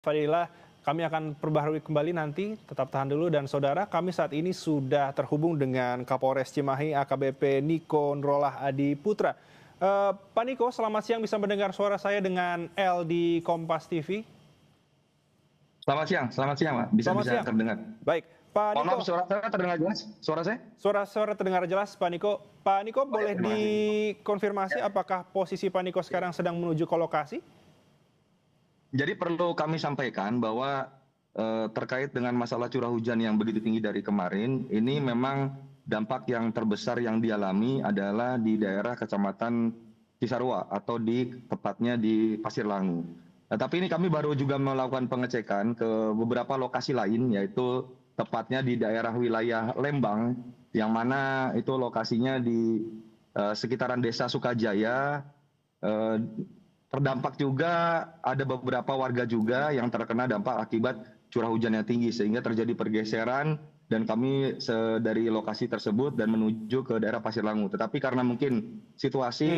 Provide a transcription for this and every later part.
Fadila, kami akan perbaharui kembali nanti, tetap tahan dulu. Dan saudara, kami saat ini sudah terhubung dengan Kapolres Cimahi AKBP Niko Nurullah Adi Putra. Pak Niko, selamat siang, bisa mendengar suara saya dengan L di Kompas TV? Selamat siang, Pak. Bisa Selamat siang. terdengar. Baik, Pak Mohon Niko. maaf, suara saya terdengar jelas? Suara saya? Suara terdengar jelas, Pak Niko. Pak Niko, boleh terima kasih. dikonfirmasi apakah posisi Pak Niko sekarang sedang menuju ke lokasi? Jadi perlu kami sampaikan bahwa terkait dengan masalah curah hujan yang begitu tinggi dari kemarin, ini memang dampak yang terbesar yang dialami adalah di daerah Kecamatan Cisarua atau tepatnya di Pasir Langu. Nah, tapi ini kami baru juga melakukan pengecekan ke beberapa lokasi lain, yaitu tepatnya di daerah wilayah Lembang, yang mana itu lokasinya di sekitaran Desa Sukajaya. Terdampak juga ada beberapa warga juga yang terkena dampak akibat curah hujan yang tinggi, sehingga terjadi pergeseran dan kami dari lokasi tersebut dan menuju ke daerah Pasir Langu. Tetapi karena mungkin situasi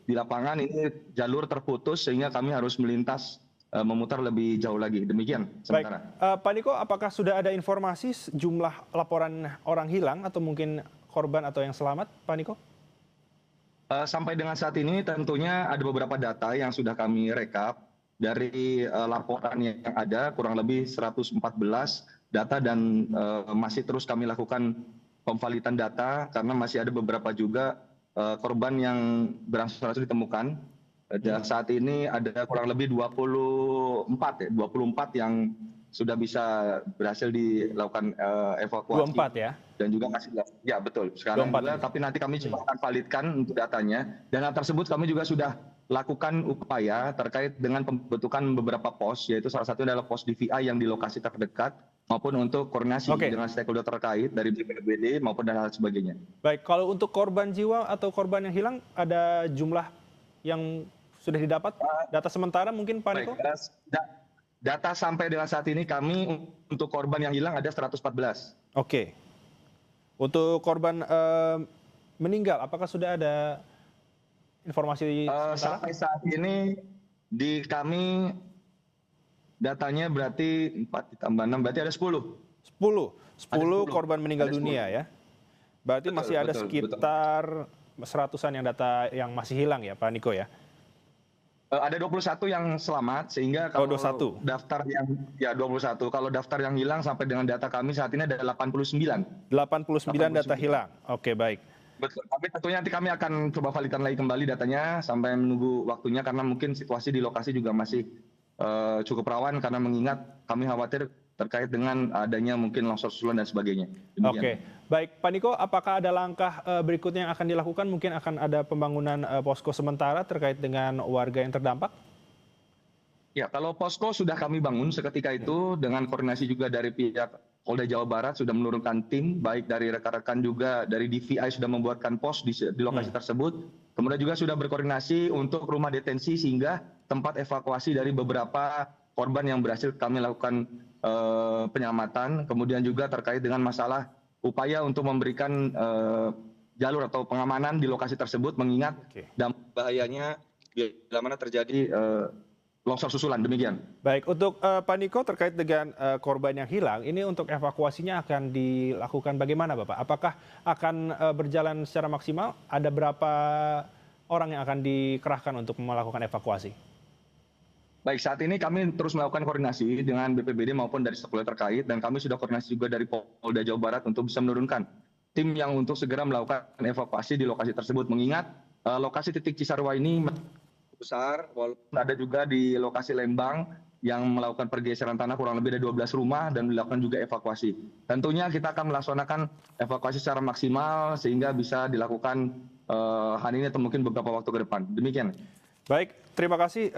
di lapangan ini jalur terputus, sehingga kami harus melintas memutar lebih jauh lagi. Demikian sementara. Baik, Pak Niko, apakah sudah ada informasi jumlah laporan orang hilang atau mungkin korban atau yang selamat, Pak Niko? Sampai dengan saat ini tentunya ada beberapa data yang sudah kami rekap dari laporan yang ada, kurang lebih 114 data, dan masih terus kami lakukan pemvalidan data karena masih ada beberapa juga korban yang berangsur-angsur ditemukan. Dan saat ini ada kurang lebih 24 yang sudah bisa berhasil dilakukan evakuasi. 24 ya? Dan juga masih, ya betul, sekarang juga, tapi nanti kami coba akan validkan untuk datanya. Dan hal tersebut kami juga sudah lakukan upaya terkait dengan pembentukan beberapa pos, yaitu salah satunya adalah pos DVI yang di lokasi terdekat, maupun untuk koordinasi dengan stakeholder terkait dari BPBD maupun dan hal sebagainya. Baik, kalau untuk korban jiwa atau korban yang hilang, ada jumlah yang sudah didapat? Data sementara mungkin, Pak Niko? Data sampai dengan saat ini kami untuk korban yang hilang ada 114. Oke. Untuk korban meninggal, apakah sudah ada informasi sementara? Sampai saat ini di kami datanya berarti 4 ditambah 6, berarti ada 10. 10 korban meninggal dunia ya? Berarti Betul, masih ada sekitar seratusan yang data yang masih hilang ya, Pak Niko ya? Ada 21 yang selamat, sehingga kalau 21. daftar yang 21, kalau daftar yang hilang sampai dengan data kami saat ini ada 89. 89 data hilang. Oke, baik. Betul. Tapi tentunya nanti kami akan coba validkan lagi kembali datanya sampai menunggu waktunya, karena mungkin situasi di lokasi juga masih cukup rawan, karena mengingat kami khawatir terkait dengan adanya mungkin longsor susulan dan sebagainya. Demikian. Oke, baik Pak Niko, apakah ada langkah berikutnya yang akan dilakukan? Mungkin akan ada pembangunan posko sementara terkait dengan warga yang terdampak? Ya, kalau posko sudah kami bangun seketika itu dengan koordinasi juga dari pihak Polda Jawa Barat, sudah menurunkan tim, baik dari rekan-rekan juga dari DVI sudah membuatkan pos di lokasi tersebut. Kemudian juga sudah berkoordinasi untuk rumah detensi, sehingga tempat evakuasi dari beberapa korban yang berhasil kami lakukan penyelamatan. Kemudian juga terkait dengan masalah upaya untuk memberikan jalur atau pengamanan di lokasi tersebut, mengingat dampak bahayanya bila mana terjadi longsor susulan. Demikian. Baik, untuk Pak Niko terkait dengan korban yang hilang, ini untuk evakuasinya akan dilakukan bagaimana Bapak? Apakah akan berjalan secara maksimal? Ada berapa orang yang akan dikerahkan untuk melakukan evakuasi? Baik, saat ini kami terus melakukan koordinasi dengan BPBD maupun dari stakeholder terkait, dan kami sudah koordinasi juga dari Polda Jawa Barat untuk bisa menurunkan tim yang untuk segera melakukan evakuasi di lokasi tersebut, mengingat lokasi titik Cisarua ini besar, walaupun ada juga di lokasi Lembang yang melakukan pergeseran tanah kurang lebih ada 12 rumah dan dilakukan juga evakuasi. Tentunya kita akan melaksanakan evakuasi secara maksimal sehingga bisa dilakukan hari ini atau mungkin beberapa waktu ke depan. Demikian. Baik, terima kasih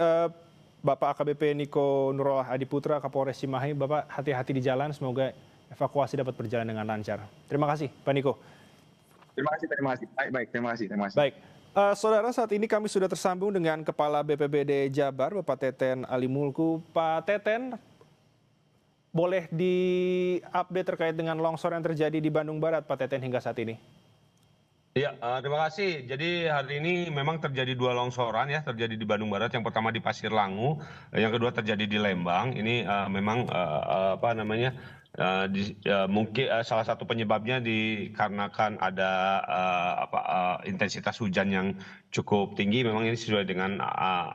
Bapak AKBP Niko Nurullah Adi Putra, Kapolres Cimahi. Bapak hati-hati di jalan, semoga evakuasi dapat berjalan dengan lancar. Terima kasih, Pak Niko. Terima kasih. Baik, terima kasih. Baik. Saudara, saat ini kami sudah tersambung dengan Kepala BPBD Jabar, Bapak Teten Ali Mulku. Pak Teten, boleh di-update terkait dengan longsor yang terjadi di Bandung Barat, Pak Teten, hingga saat ini? Ya, terima kasih. Jadi hari ini memang terjadi dua longsoran ya, terjadi di Bandung Barat. Yang pertama di Pasir Langu, yang kedua terjadi di Lembang. Ini memang apa namanya, mungkin salah satu penyebabnya dikarenakan ada intensitas hujan yang cukup tinggi. Memang ini sesuai dengan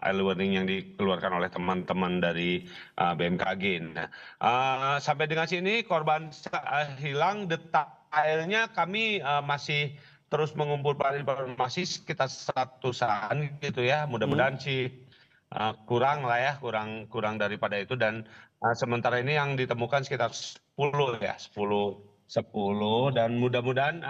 early warning yang dikeluarkan oleh teman-teman dari BMKG. Nah, sampai dengan sini korban hilang, detailnya kami masih terus mengumpulkan informasi sekitar 100-an gitu ya. Mudah-mudahan sih kurang lah ya, kurang daripada itu. Dan sementara ini yang ditemukan sekitar 10 ya, 10 dan mudah-mudahan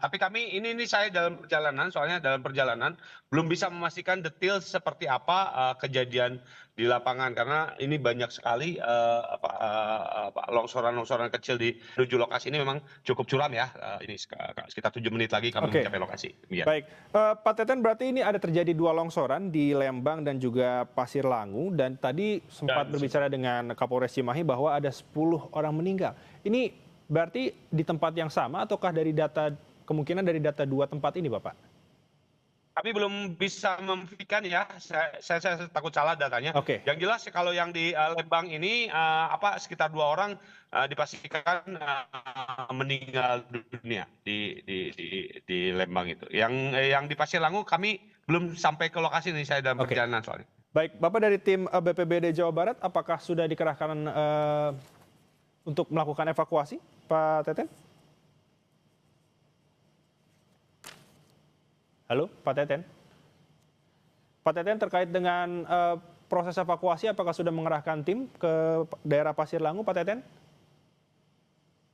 tapi kami ini saya dalam perjalanan, soalnya dalam perjalanan belum bisa memastikan detail seperti apa kejadian di lapangan, karena ini banyak sekali longsoran-longsoran kecil di menuju lokasi. Ini memang cukup curam ya. Ini sekitar 7 menit lagi kami Oke, mencapai lokasi. Demikian. baik. Pak Teten, berarti ini ada terjadi dua longsoran di Lembang dan juga Pasir Langu, dan tadi sempat Dan berbicara dengan Kapolres Cimahi bahwa ada 10 orang meninggal. Ini berarti di tempat yang sama ataukah dari data, kemungkinan dari data dua tempat ini, Bapak? kami belum bisa memastikan ya, saya takut salah datanya. Oke, Yang jelas kalau yang di Lembang ini sekitar 2 orang dipastikan meninggal dunia di Lembang itu. Yang di Pasir Langu kami belum sampai ke lokasi nih, saya dalam oke. perjalanan soalnya. Baik, Bapak dari tim BPBD Jawa Barat, apakah sudah dikerahkan untuk melakukan evakuasi, Pak Teten? Halo, Pak Teten? Pak Teten, terkait dengan proses evakuasi, apakah sudah mengerahkan tim ke daerah Pasir Langu, Pak Teten?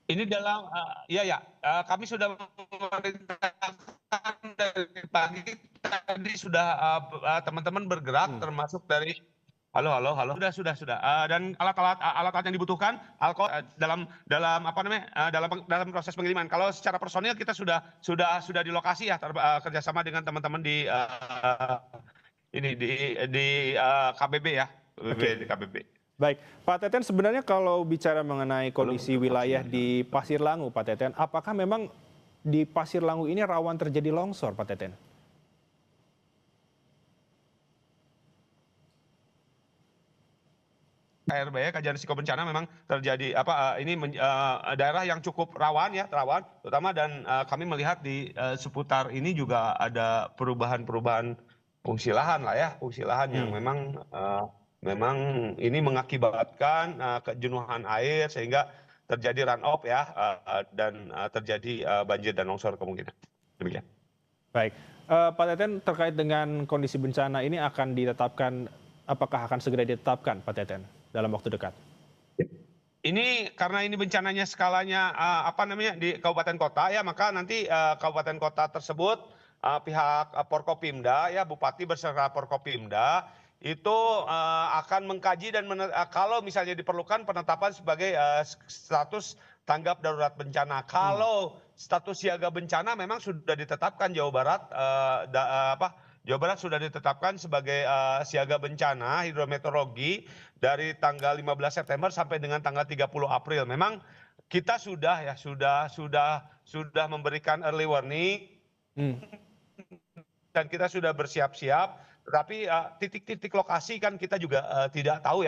Ini dalam kami sudah memerintahkan dari pagi tadi, sudah teman-teman bergerak termasuk dari halo sudah dan alat-alat yang dibutuhkan alkohol dalam apa namanya dalam proses pengiriman. Kalau secara personil kita sudah di lokasi ya, kerjasama dengan teman-teman di ini di KBB ya, Oke, di KBB. baik. Pak Teten, sebenarnya kalau bicara mengenai kondisi wilayah di Pasir Langu, Pak Teten, apakah memang di Pasir Langu ini rawan terjadi longsor, Pak Teten? KRB, kajian risiko bencana, memang terjadi daerah yang cukup rawan ya, terutama, dan kami melihat di seputar ini juga ada perubahan fungsi lahan lah ya, fungsi lahan yang memang ini mengakibatkan kejenuhan air sehingga terjadi run off ya, dan terjadi banjir dan longsor kemungkinan. Demikian. Baik. Pak Teten, terkait dengan kondisi bencana ini akan ditetapkan, apakah akan segera ditetapkan, Pak Teten, dalam waktu dekat? Ini karena ini bencananya skalanya di kabupaten kota ya, maka nanti kabupaten kota tersebut pihak Porkopimda ya, Bupati beserta Porkopimda itu akan mengkaji dan kalau misalnya diperlukan penetapan sebagai status tanggap darurat bencana. Kalau status siaga bencana memang sudah ditetapkan Jawa Barat, Jawa Barat sudah ditetapkan sebagai siaga bencana hidrometeorologi dari tanggal 15 September sampai dengan tanggal 30 April. Memang kita sudah memberikan early warning dan kita sudah bersiap-siap. Tetapi titik-titik lokasi kan kita juga tidak tahu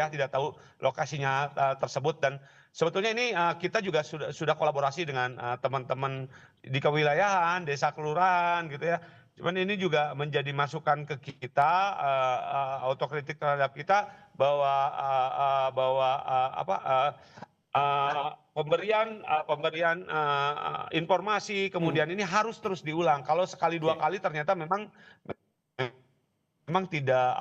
lokasinya tersebut, dan sebetulnya ini kita juga sudah kolaborasi dengan teman-teman di kewilayahan, desa kelurahan gitu ya. Cuman ini juga menjadi masukan ke kita, autokritik terhadap kita bahwa pemberian informasi kemudian ini harus terus diulang. Kalau sekali dua kali ternyata memang tidak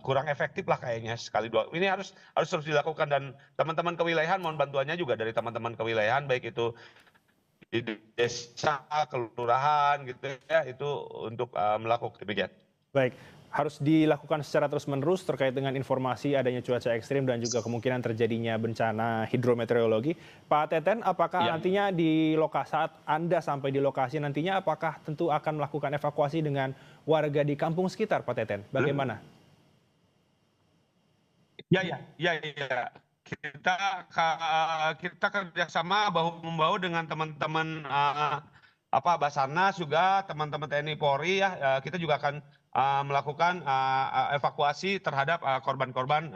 kurang efektif lah kayaknya sekali dua. Ini harus terus dilakukan, dan teman-teman kewilayahan mohon bantuannya juga dari teman-teman kewilayahan, baik itu di desa, kelurahan gitu ya, itu untuk melakukan demikian. Baik, harus dilakukan secara terus-menerus terkait dengan informasi adanya cuaca ekstrim dan juga kemungkinan terjadinya bencana hidrometeorologi. Pak Teten, apakah nantinya di lokasi, saat Anda sampai di lokasi nantinya, apakah tentu akan melakukan evakuasi dengan warga di kampung sekitar, Pak Teten? Bagaimana? Ya. Kita kerjasama bahu membahu dengan teman-teman Basarnas juga teman-teman TNI Polri ya kita juga akan melakukan evakuasi terhadap korban-korban.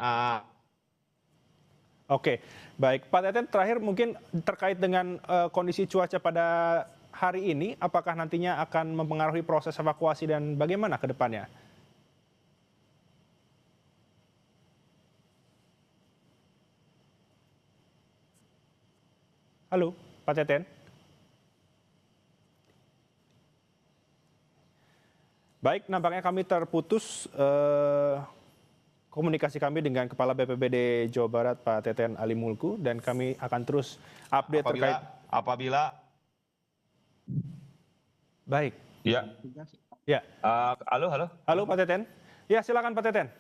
Oke, baik. Pak Teten, terakhir mungkin terkait dengan kondisi cuaca pada hari ini, apakah nantinya akan mempengaruhi proses evakuasi dan bagaimana ke depannya? Halo, Pak Teten. Baik, nampaknya kami terputus komunikasi kami dengan Kepala BPBD Jawa Barat, Pak Teten Ali Mulku, dan kami akan terus update terkait. Apabila Baik. ya. Ya. Halo. Halo, Pak Teten. Ya, silakan Pak Teten.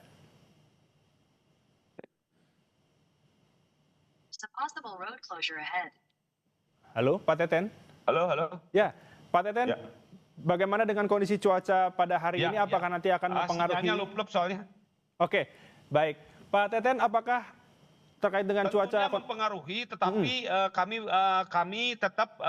Halo, Pak Teten. Halo. Ya, Pak Teten. Ya. Bagaimana dengan kondisi cuaca pada hari ini? Apakah nanti akan mempengaruhi? Sinyalnya lup-lup soalnya. Oke, baik. Pak Teten, apakah terkait dengan cuaca? Tentunya mempengaruhi, tetapi kami tetap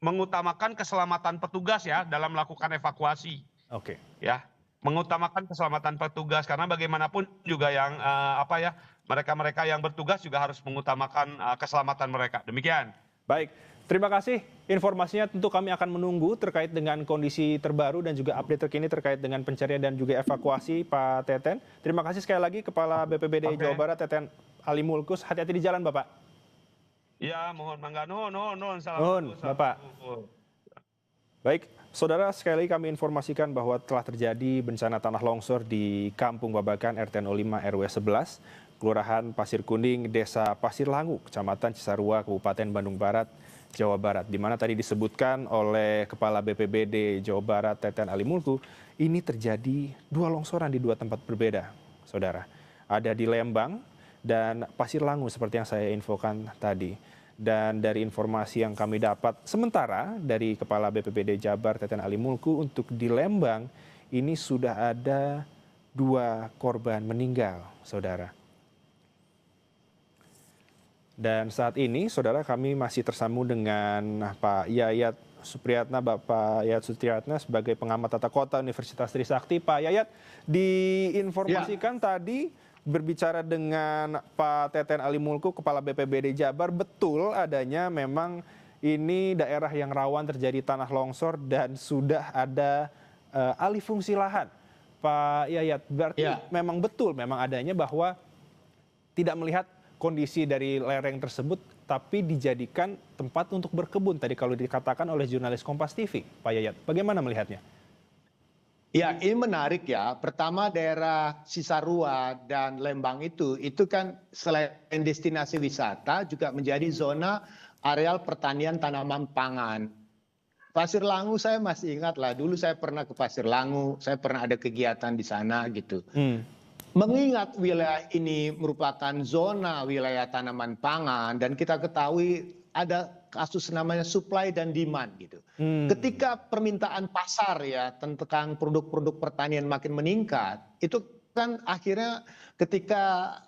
mengutamakan keselamatan petugas ya dalam melakukan evakuasi. Oke. Ya, mengutamakan keselamatan petugas karena bagaimanapun juga yang mereka-mereka yang bertugas juga harus mengutamakan keselamatan mereka. Demikian. Baik. Terima kasih informasinya, tentu kami akan menunggu terkait dengan kondisi terbaru dan juga update terkini terkait dengan pencarian dan juga evakuasi Pak Teten. Terima kasih sekali lagi Kepala BPBD Jawa Barat Teten Ali Mulkus. Hati-hati di jalan Bapak. Ya, mohon mangga nuhun. Nuhun, Bapak. Baik, saudara, sekali lagi kami informasikan bahwa telah terjadi bencana tanah longsor di Kampung Babakan RT 05 RW 11, Kelurahan Pasir Kuning, Desa Pasir Langu, Kecamatan Cisarua, Kabupaten Bandung Barat, Jawa Barat, di mana tadi disebutkan oleh Kepala BPBD Jawa Barat Teten Ali Mulku, ini terjadi dua longsoran di dua tempat berbeda, saudara. Ada di Lembang dan Pasir Langu seperti yang saya infokan tadi. Dan dari informasi yang kami dapat sementara dari Kepala BPBD Jabar Teten Ali Mulku, untuk di Lembang ini sudah ada 2 korban meninggal, saudara. Dan saat ini, saudara, kami masih tersambung dengan Pak Yayat Supriyatna, Bapak Yayat Supriyatna sebagai pengamat tata kota Universitas Trisakti. Pak Yayat, diinformasikan tadi berbicara dengan Pak Teten Ali Mulku, Kepala BPBD Jabar, betul adanya memang ini daerah yang rawan terjadi tanah longsor dan sudah ada alih fungsi lahan. Pak Yayat, berarti memang betul memang adanya bahwa tidak melihat kondisi dari lereng tersebut, tapi dijadikan tempat untuk berkebun. Tadi kalau dikatakan oleh jurnalis Kompas TV, Pak Yayat, bagaimana melihatnya? Ya, ini menarik ya. Pertama, daerah Cisarua dan Lembang itu kan selain destinasi wisata juga menjadi zona areal pertanian tanaman pangan. Pasir Langu saya masih ingat lah, dulu saya pernah ke Pasir Langu, saya pernah ada kegiatan di sana gitu. Mengingat wilayah ini merupakan zona wilayah tanaman pangan dan kita ketahui ada kasus namanya supply dan demand gitu. Ketika permintaan pasar ya tentang produk-produk pertanian makin meningkat, itu kan akhirnya ketika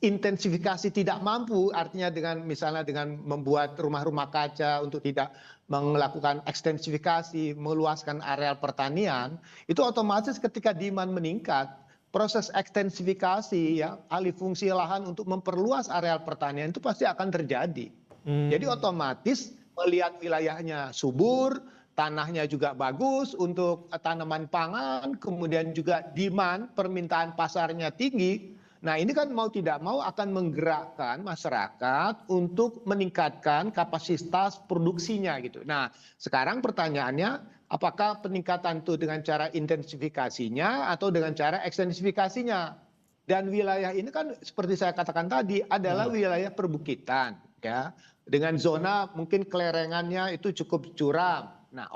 intensifikasi tidak mampu, artinya dengan misalnya dengan membuat rumah-rumah kaca untuk tidak melakukan ekstensifikasi, meluaskan areal pertanian, itu otomatis ketika demand meningkat, proses ekstensifikasi ya alih fungsi lahan untuk memperluas areal pertanian itu pasti akan terjadi. Jadi otomatis melihat wilayahnya subur, tanahnya juga bagus untuk tanaman pangan, kemudian juga demand permintaan pasarnya tinggi. Nah, ini kan mau tidak mau akan menggerakkan masyarakat untuk meningkatkan kapasitas produksinya gitu. Nah, sekarang pertanyaannya, apakah peningkatan itu dengan cara intensifikasinya atau dengan cara ekstensifikasinya? Dan wilayah ini kan seperti saya katakan tadi adalah wilayah perbukitan, ya, dengan zona mungkin kelerengannya itu cukup curam. Nah,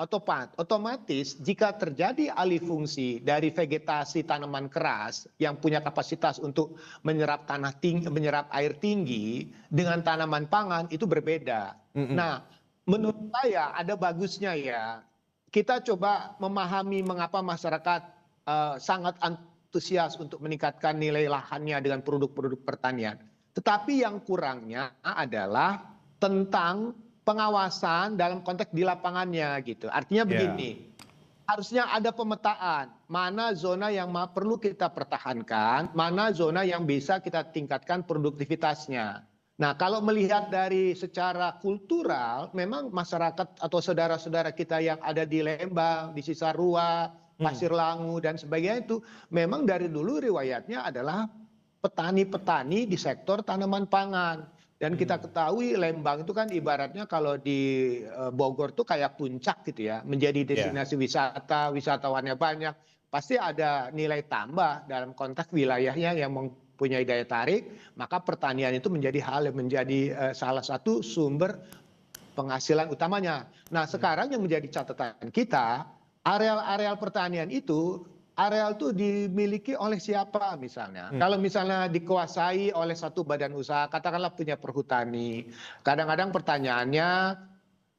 otomatis jika terjadi alih fungsi dari vegetasi tanaman keras yang punya kapasitas untuk menyerap tanah tinggi, menyerap air tinggi dengan tanaman pangan itu berbeda. Nah, menurut saya ada bagusnya ya. Kita coba memahami mengapa masyarakat sangat antusias untuk meningkatkan nilai lahannya dengan produk-produk pertanian. Tetapi yang kurangnya adalah tentang pengawasan dalam konteks di lapangannya gitu. Artinya begini, harusnya ada pemetaan mana zona yang perlu kita pertahankan, mana zona yang bisa kita tingkatkan produktivitasnya. Nah, kalau melihat dari secara kultural, memang masyarakat atau saudara-saudara kita yang ada di Lembang, di Cisarua, Pasir Langu dan sebagainya itu memang dari dulu riwayatnya adalah petani-petani di sektor tanaman pangan. Dan kita ketahui Lembang itu kan ibaratnya kalau di Bogor tuh kayak puncak gitu ya, menjadi destinasi wisata, wisatawannya banyak, pasti ada nilai tambah dalam konteks wilayahnya yang mempunyai daya tarik, maka pertanian itu menjadi hal yang menjadi salah satu sumber penghasilan utamanya. Nah, sekarang yang menjadi catatan kita, areal-areal pertanian itu areal itu dimiliki oleh siapa misalnya. Kalau misalnya dikuasai oleh satu badan usaha, katakanlah punya perhutani. Kadang-kadang pertanyaannya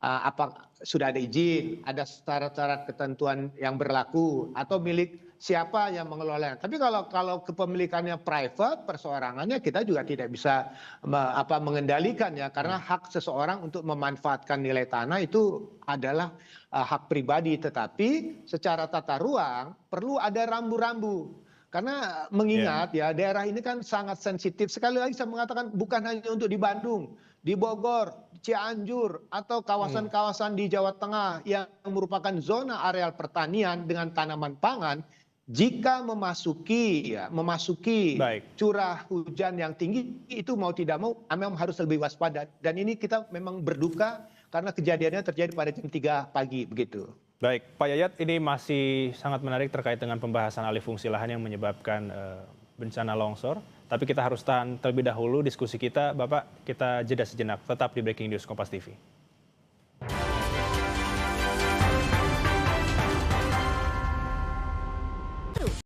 apa sudah ada izin, ada syarat-syarat ketentuan yang berlaku atau milik siapa yang mengelolanya. Tapi kalau kepemilikannya private, perseorangannya kita juga tidak bisa mengendalikan ya, karena hak seseorang untuk memanfaatkan nilai tanah itu adalah hak pribadi. Tetapi secara tata ruang perlu ada rambu-rambu. Karena mengingat ya daerah ini kan sangat sensitif. Sekali lagi saya mengatakan bukan hanya untuk di Bandung, di Bogor, Cianjur, atau kawasan-kawasan di Jawa Tengah yang merupakan zona areal pertanian dengan tanaman pangan, jika memasuki curah hujan yang tinggi itu mau tidak mau memang harus lebih waspada. Dan ini kita memang berduka karena kejadiannya terjadi pada jam 3 pagi begitu. Baik, Pak Yayat, ini masih sangat menarik terkait dengan pembahasan alih fungsi lahan yang menyebabkan bencana longsor. Tapi kita harus tahan terlebih dahulu diskusi kita. Bapak, kita jeda sejenak. Tetap di Breaking News Kompas TV.